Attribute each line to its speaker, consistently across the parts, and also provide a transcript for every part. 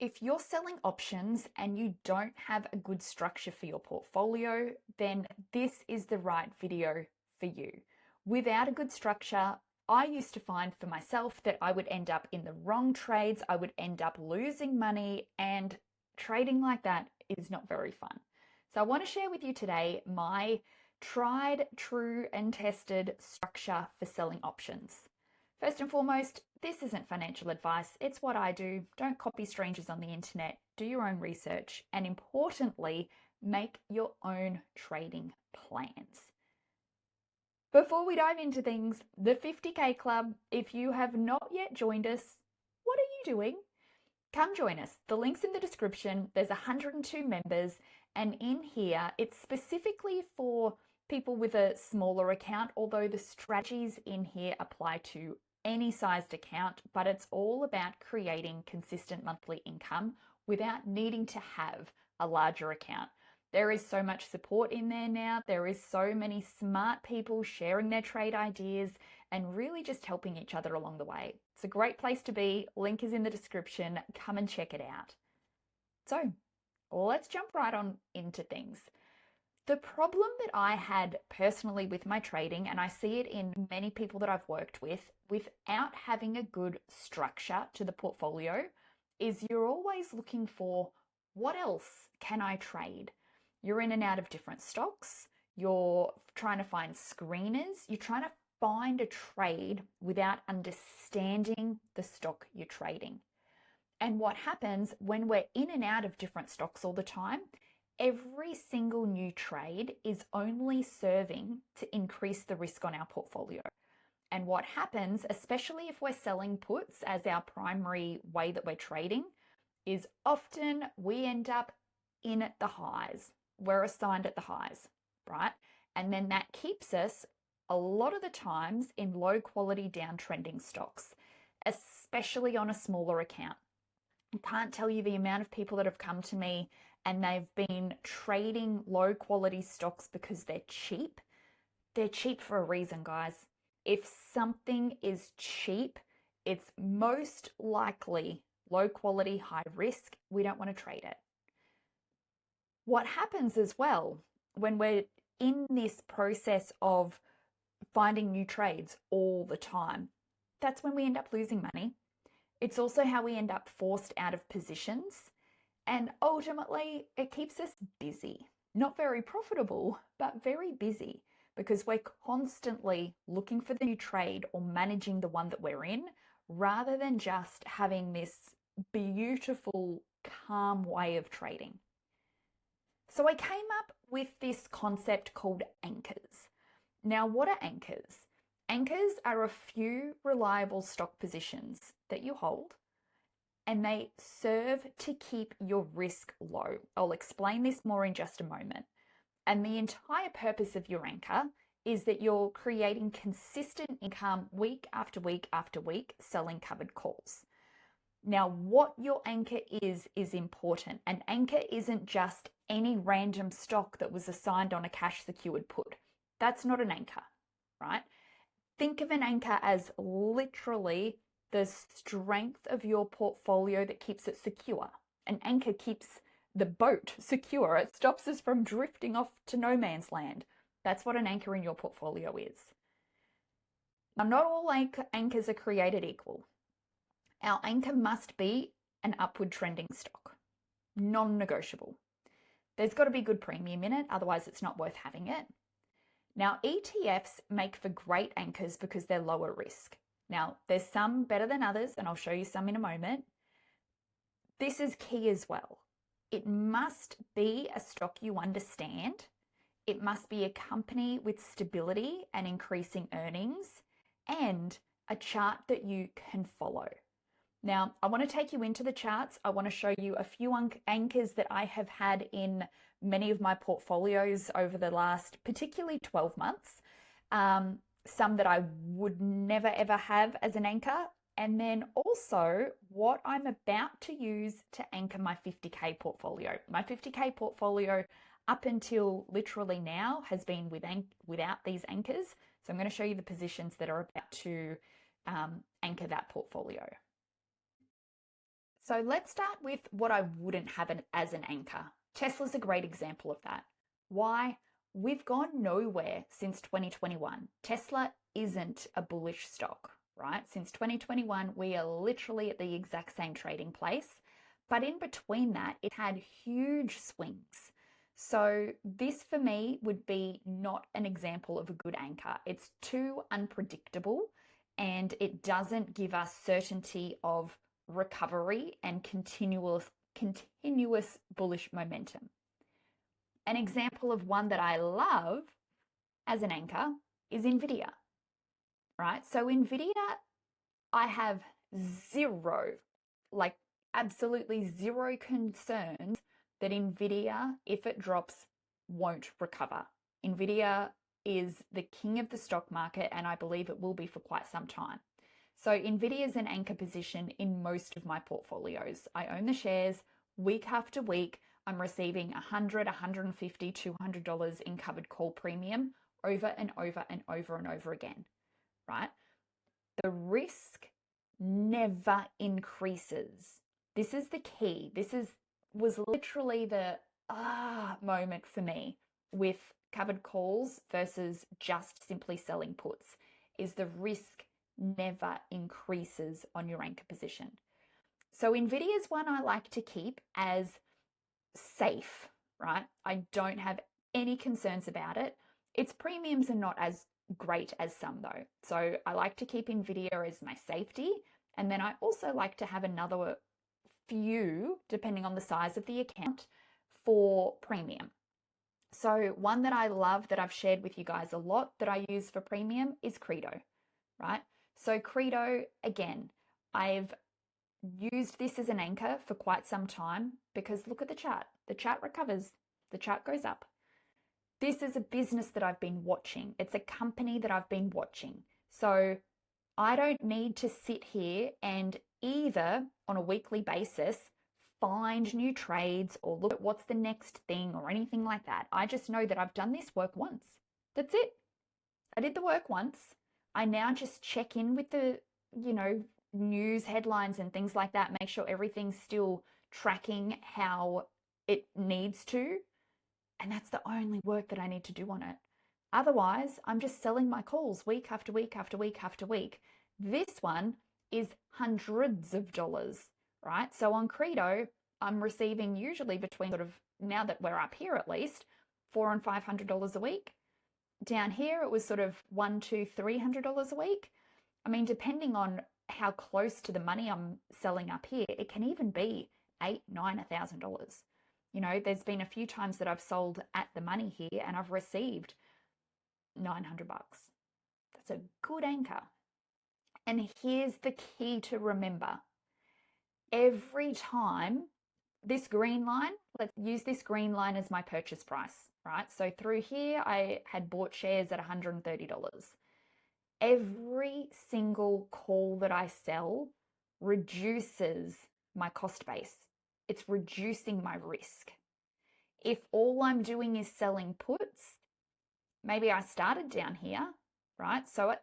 Speaker 1: If you're selling options and you don't have a good structure for your portfolio, then this is the right video for you. Without a good structure, I used to find for myself that I would end up in the wrong trades, I would end up losing money, and trading like that is not very fun. So I want to share with you today my tried, true, and tested structure for selling options. First and foremost, this isn't financial advice. It's what I do. Don't copy strangers on the internet. Do your own research. And importantly, make your own trading plans. Before we dive into things, the 50K Club, if you have not yet joined us, what are you doing? Come join us. The link's in the description. There's 102 members. And in here, it's specifically for people with a smaller account, although the strategies in here apply to any sized account, but it's all about creating consistent monthly income without needing to have a larger account. There is so much support in there now. There is so many smart people sharing their trade ideas and really just helping each other along the way. It's a great place to be. Link is in the description. Come and check it out. So let's jump right on into things. The problem that I had personally with my trading, and I see it in many people that I've worked with, without having a good structure to the portfolio, is you're always looking for what else can I trade? You're in and out of different stocks. You're trying to find screeners. You're trying to find a trade without understanding the stock you're trading. And what happens when we're in and out of different stocks all the time, every single new trade is only serving to increase the risk on our portfolio. And what happens, especially if we're selling puts as our primary way that we're trading, is often we end up in at the highs. We're assigned at the highs, right? And then that keeps us a lot of the times in low quality downtrending stocks, especially on a smaller account. I can't tell you the amount of people that have come to me and they've been trading low quality stocks because they're cheap. They're cheap for a reason, guys. If something is cheap, it's most likely low quality, high risk. We don't want to trade it. What happens as well when we're in this process of finding new trades all the time, that's when we end up losing money. It's also how we end up forced out of positions. And ultimately, it keeps us busy. Not very profitable, but very busy because we're constantly looking for the new trade or managing the one that we're in rather than just having this beautiful, calm way of trading. So I came up with this concept called anchors. Now, what are anchors? Anchors are a few reliable stock positions that you hold, and they serve to keep your risk low. I'll explain this more in just a moment. And the entire purpose of your anchor is that you're creating consistent income week after week after week, selling covered calls. Now, what your anchor is important. An anchor isn't just any random stock that was assigned on a cash secured put. That's not an anchor, right? Think of an anchor as literally the strength of your portfolio that keeps it secure. An anchor keeps the boat secure. It stops us from drifting off to no man's land. That's what an anchor in your portfolio is. Now, not all anchors are created equal. Our anchor must be an upward trending stock, non-negotiable. There's got to be good premium in it, otherwise it's not worth having it. Now, ETFs make for great anchors because they're lower risk. Now, there's some better than others, and I'll show you some in a moment. This is key as well. It must be a stock you understand. It must be a company with stability and increasing earnings, and a chart that you can follow. Now, I want to take you into the charts. I want to show you a few anchors that I have had in many of my portfolios over the last, particularly 12 months. Some that I would never ever have as an anchor. And then also what I'm about to use to anchor my 50K portfolio. My 50K portfolio up until literally now has been without these anchors. So I'm going to show you the positions that are about to anchor that portfolio. So let's start with what I wouldn't have as an anchor. Tesla's a great example of that. Why? We've gone nowhere since 2021. Tesla isn't a bullish stock, right? Since 2021, we are literally at the exact same trading place. But in between that, it had huge swings. So this for me would be not an example of a good anchor. It's too unpredictable and it doesn't give us certainty of recovery and continuous bullish momentum. An example of one that I love as an anchor is Nvidia, right? So Nvidia, I have zero, like absolutely zero concerns that Nvidia, if it drops, won't recover. Nvidia is the king of the stock market, and I believe it will be for quite some time. So Nvidia is an anchor position in most of my portfolios. I own the shares week after week. I'm receiving $100, $150, $200 in covered call premium over and over and over and over again, right? The risk never increases. This is the key. Was literally the moment for me with covered calls versus just simply selling puts, is the risk never increases on your anchor position. So Nvidia is one I like to keep as safe, right? I don't have any concerns about it. Its premiums are not as great as some though. So I like to keep Nvidia as my safety. And then I also like to have another few, depending on the size of the account, for premium. So one that I love that I've shared with you guys a lot that I use for premium is Credo, right? So Credo, again, I've used this as an anchor for quite some time because look at the chart. The chart recovers, the chart goes up. This is a business that I've been watching. It's a company that I've been watching. So I don't need to sit here and either on a weekly basis find new trades or look at what's the next thing or anything like that. I just know that I've done this work once. That's it. I did the work once. I now just check in with the, news headlines and things like that, make sure everything's still tracking how it needs to. And that's the only work that I need to do on it. Otherwise, I'm just selling my calls week after week after week after week. This one is hundreds of dollars, right? So on Credo, I'm receiving usually between now that we're up here at least, $400 and $500 a week. Down here, it was $100, $200, $300 a week. I mean, depending on how close to the money I'm selling up here, it can even be $8,000, $9,000, $1,000. There's been a few times that I've sold at the money here and I've received $900. That's a good anchor. And here's the key to remember. Every time this green line, let's use this green line as my purchase price, right? So through here, I had bought shares at $130. Every single call that I sell reduces my cost base. It's reducing my risk. If all I'm doing is selling puts, maybe I started down here, right? So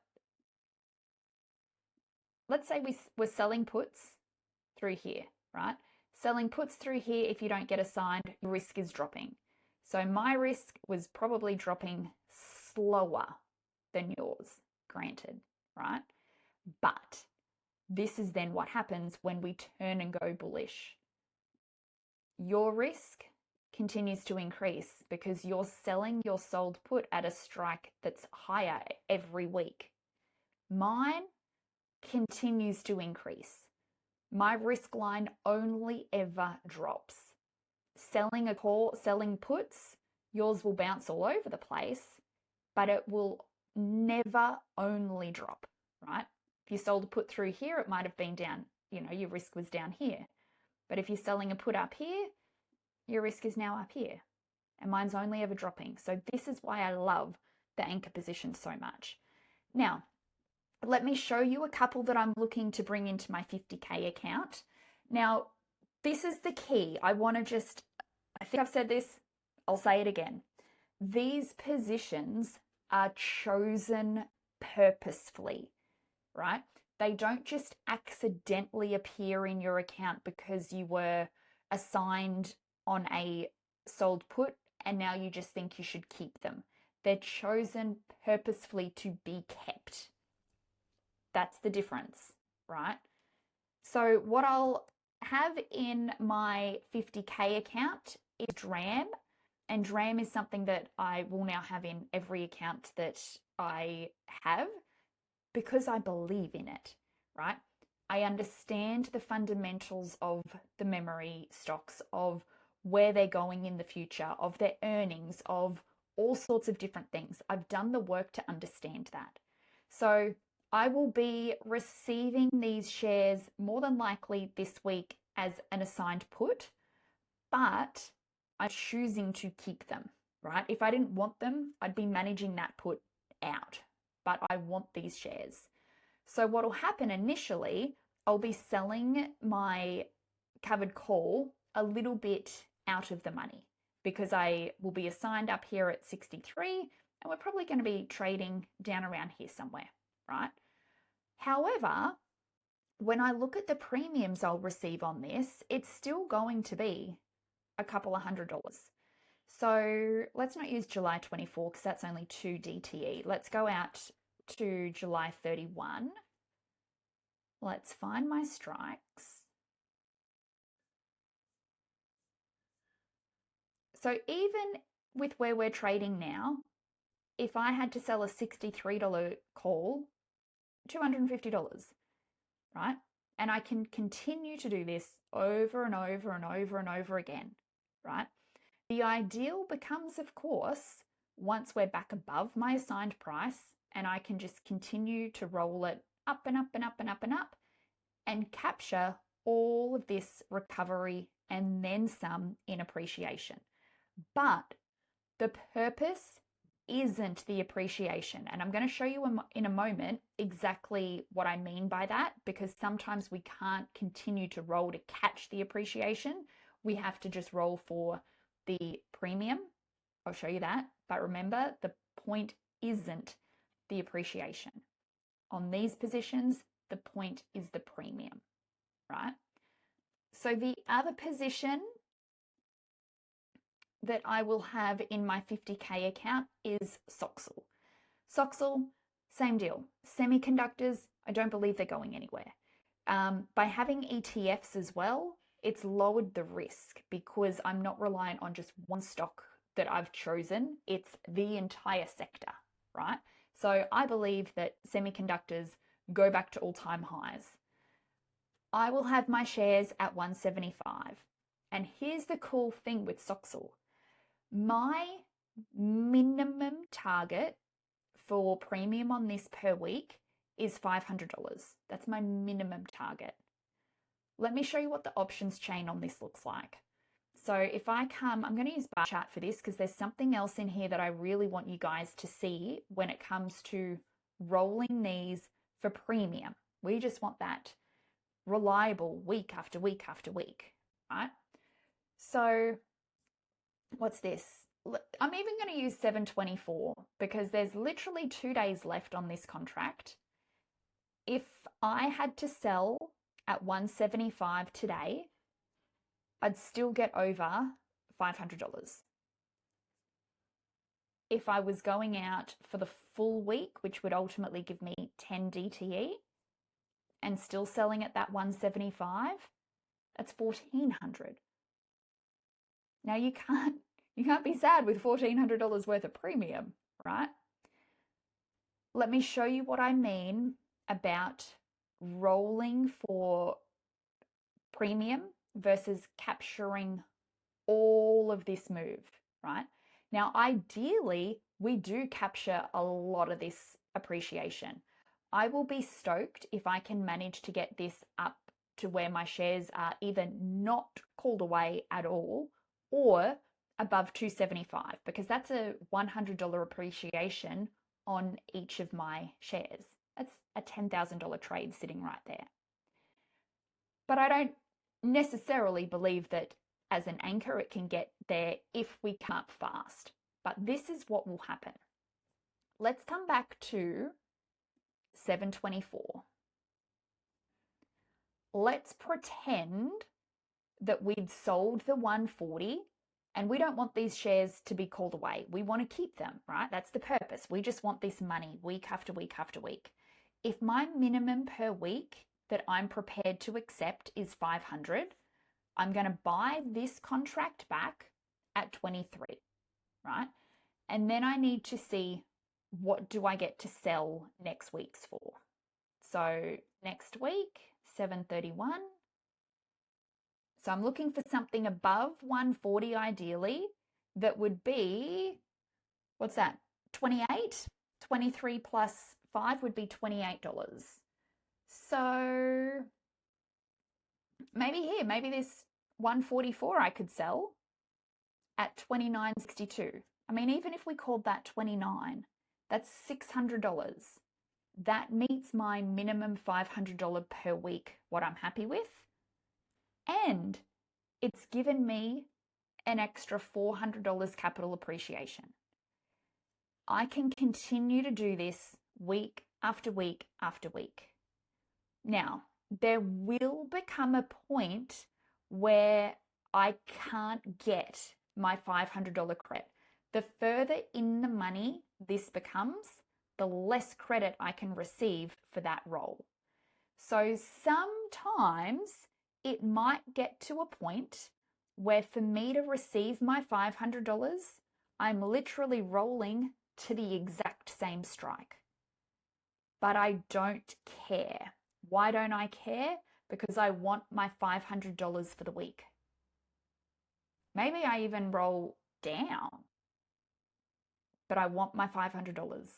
Speaker 1: let's say we're selling puts through here, right? Selling puts through here, if you don't get assigned, your risk is dropping. So my risk was probably dropping slower than yours, granted, right? But this is then what happens when we turn and go bullish. Your risk continues to increase because you're selling your sold put at a strike that's higher every week. Mine continues to increase. My risk line only ever drops. Selling a call, selling puts, yours will bounce all over the place, but it will never only drop, right? If you sold a put through here, it might have been down, your risk was down here. But if you're selling a put up here, your risk is now up here. And mine's only ever dropping. So this is why I love the anchor position so much. Now, let me show you a couple that I'm looking to bring into my 50K account. Now, this is the key. I think I've said this, I'll say it again. These positions are chosen purposefully, right? They don't just accidentally appear in your account because you were assigned on a sold put and now you just think you should keep them. They're chosen purposefully to be kept. That's the difference, right? So what I'll have in my 50K account is DRAM, and DRAM is something that I will now have in every account that I have because I believe in it, right? I understand the fundamentals of the memory stocks, of where they're going in the future, of their earnings, of all sorts of different things. I've done the work to understand that. So I will be receiving these shares more than likely this week as an assigned put, but I'm choosing to keep them, right? If I didn't want them, I'd be managing that put out, but I want these shares. So what will happen initially, I'll be selling my covered call a little bit out of the money because I will be assigned up here at 63 and we're probably going to be trading down around here somewhere, right? However, when I look at the premiums I'll receive on this, it's still going to be a couple of $100. So let's not use July 24 because that's only 2 DTE. Let's go out to July 31. Let's find my strikes. So even with where we're trading now, if I had to sell a $63 call, $250, right? And I can continue to do this over and over and over and over again, right? The ideal becomes, of course, once we're back above my assigned price and I can just continue to roll it up and up and up and up and up and capture all of this recovery and then some in appreciation. But the purpose isn't the appreciation. And I'm going to show you in a moment exactly what I mean by that, because sometimes we can't continue to roll to catch the appreciation. We have to just roll for the premium. I'll show you that. But remember, the point isn't the appreciation. On these positions, the point is the premium, right? So the other position that I will have in my 50K account is Soxel. Soxel, same deal. Semiconductors, I don't believe they're going anywhere. By having ETFs as well, it's lowered the risk because I'm not reliant on just one stock that I've chosen. It's the entire sector, right? So I believe that semiconductors go back to all-time highs. I will have my shares at 175. And here's the cool thing with Soxel. My minimum target for premium on this per week is $500. That's my minimum target. Let me show you what the options chain on this looks like. So if I come, I'm going to use bar chart for this because there's something else in here that I really want you guys to see when it comes to rolling these for premium. We just want that reliable week after week after week, right? So what's this? I'm even going to use 724 because there's literally 2 days left on this contract. If I had to sell at 175 today, I'd still get over $500. If I was going out for the full week, which would ultimately give me 10 DTE, and still selling at that 175, that's $1,400. Now you can't be sad with $1,400 worth of premium, right? Let me show you what I mean about rolling for premium versus capturing all of this move, right? Now, ideally, we do capture a lot of this appreciation. I will be stoked if I can manage to get this up to where my shares are either not called away at all or above 275, because that's a $100 appreciation on each of my shares. That's a $10,000 trade sitting right there. But I don't necessarily believe that as an anchor it can get there if we come up fast. But this is what will happen. Let's come back to 724. let's pretend that we'd sold the 140 and we don't want these shares to be called away. We want to keep them, right? That's the purpose. We just want this money week after week after week. If my minimum per week that I'm prepared to accept is 500, I'm going to buy this contract back at 23, right? And then I need to see what do I get to sell next week's for. So next week, 731. So I'm looking for something above 140 ideally that would be, what's that, 28? 23 plus 5 would be $28. So maybe this 144 I could sell at $29.62. I mean, even if we called that 29, that's $600. That meets my minimum $500 per week, what I'm happy with. And it's given me an extra $400 capital appreciation. I can continue to do this week after week after week. Now, there will become a point where I can't get my $500 credit. The further in the money this becomes, the less credit I can receive for that role. So sometimes it might get to a point where for me to receive my $500, I'm literally rolling to the exact same strike. But I don't care. Why don't I care? Because I want my $500 for the week. Maybe I even roll down, but I want my $500,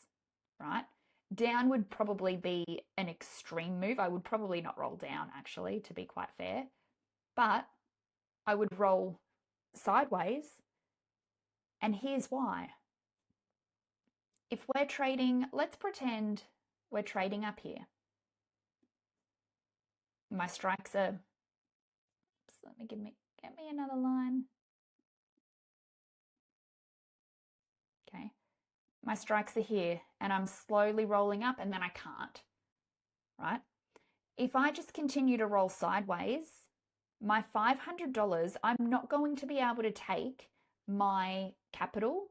Speaker 1: right? Down would probably be an extreme move. I would probably not roll down, actually, to be quite fair. But I would roll sideways. And here's why. If we're trading, let's pretend we're trading up here. My strikes are, let me get me another line. Okay. My strikes are here and I'm slowly rolling up and then I can't, right? If I just continue to roll sideways, my $500, I'm not going to be able to take my capital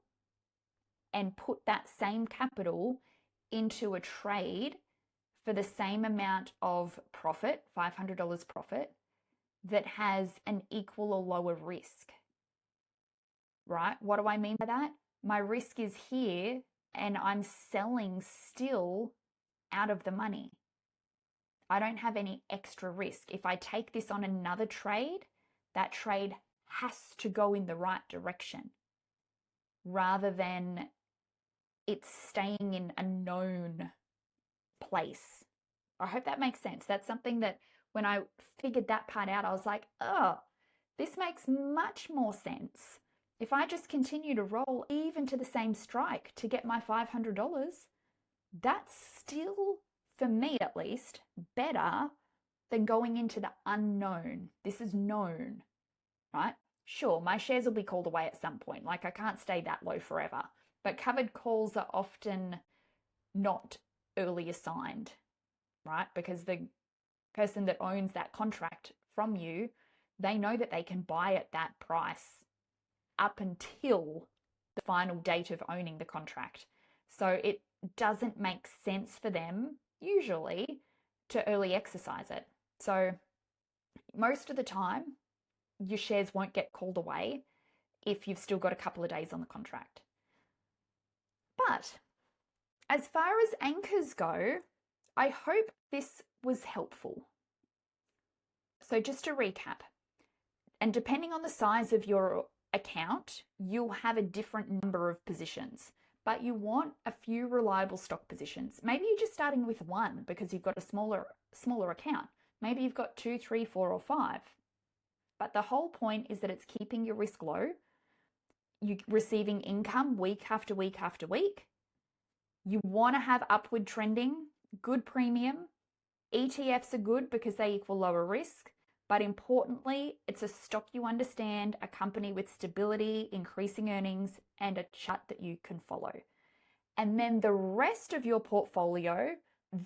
Speaker 1: and put that same capital into a trade for the same amount of profit, $500 profit, that has an equal or lower risk, right? What do I mean by that? My risk is here and I'm selling still out of the money. I don't have any extra risk. If I take this on another trade, that trade has to go in the right direction rather than it's staying in a known place. I hope that makes sense. That's something that when I figured that part out, I was like, oh, this makes much more sense. If I just continue to roll even to the same strike to get my $500, that's still, for me at least, better than going into the unknown. This is known, right? Sure, my shares will be called away at some point. Like I can't stay that low forever. But covered calls are often not early assigned, right? Because the person that owns that contract from you, they know that they can buy at that price up until the final date of owning the contract. So it doesn't make sense for them usually to early exercise it. So most of the time, your shares won't get called away if you've still got a couple of days on the contract. But as far as anchors go, I hope this was helpful. So just to recap, and depending on the size of your account, you'll have a different number of positions, but you want a few reliable stock positions. Maybe you're just starting with one because you've got a smaller account. Maybe you've got 2, 3, 4, or 5. But the whole point is that it's keeping your risk low. You're receiving income week after week after week. You want to have upward trending, good premium. ETFs are good because they equal lower risk. But importantly, it's a stock you understand, a company with stability, increasing earnings, and a chart that you can follow. And then the rest of your portfolio,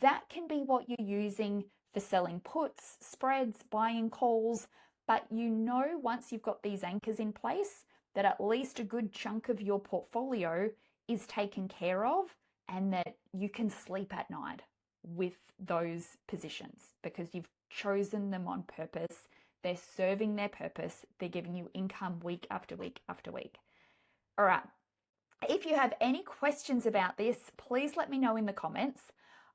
Speaker 1: that can be what you're using for selling puts, spreads, buying calls, but you know once you've got these anchors in place that at least a good chunk of your portfolio is taken care of and that you can sleep at night with those positions because you've chosen them on purpose. They're serving their purpose. They're giving you income week after week after week. All right. If you have any questions about this, please let me know in the comments.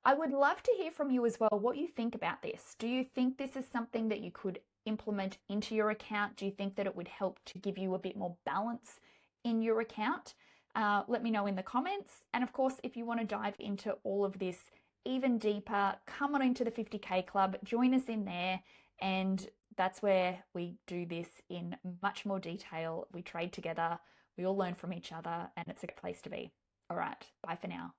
Speaker 1: I would love to hear from you as well what you think about this. Do you think this is something that you could implement into your account? Do you think that it would help to give you a bit more balance in your account? Let me know in the comments. And of course, if you want to dive into all of this even deeper, come on into the 50K Club, join us in there, and that's where we do this in much more detail. We trade together, we all learn from each other, and it's a great place to be. All right, bye for now.